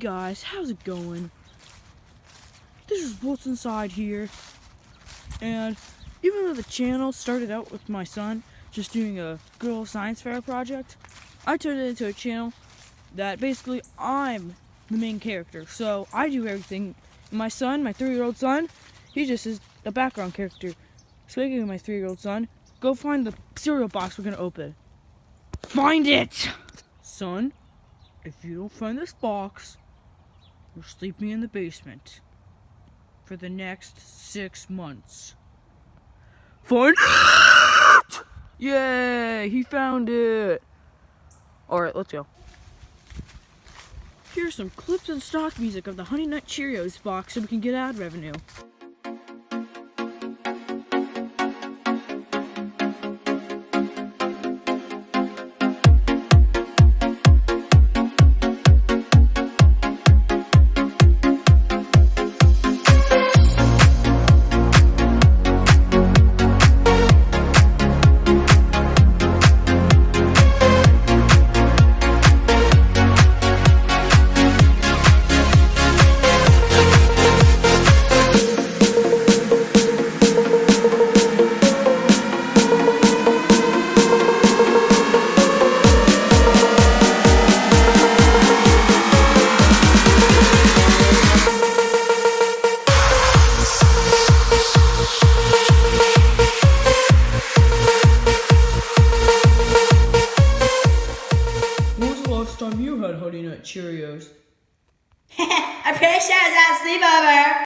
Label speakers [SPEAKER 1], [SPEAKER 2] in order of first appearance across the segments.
[SPEAKER 1] guys, how's it going? This is what's inside here. And even though the channel started out with my son just doing a good old science fair project, I turned it into a channel that basically I'm the main character. So I do everything. My son, my 3-year-old son, he just is a background character. Speaking of my 3-year-old son, go find the cereal box we're gonna open. Find it! Son, if you don't find this box, you're sleeping in the basement for the next 6 months. Find it! Yay! He found it! Alright, let's go. Here's some clips and stock music of the Honey Nut Cheerios box so we can get ad revenue. Last time you had Honey Nut Cheerios?
[SPEAKER 2] I'm pretty sure it's at a sleepover.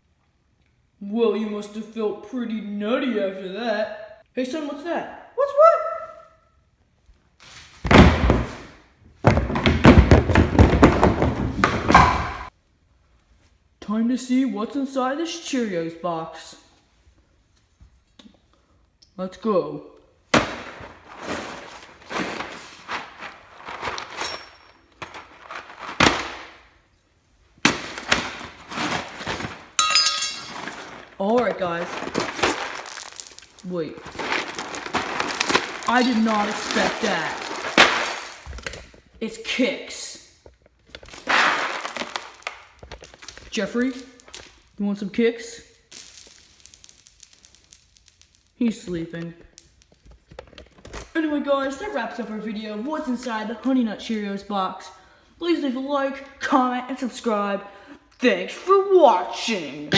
[SPEAKER 1] Well, you must have felt pretty nutty after that. Hey son, what's that? What's what? Time to see what's inside this Cheerios box. Let's go. Alright guys, wait, I did not expect that. It's Kicks. Jeffrey, you want some Kicks? He's sleeping. Anyway guys, that wraps up our video of what's inside the Honey Nut Cheerios box. Please leave a like, comment, and subscribe. Thanks for watching!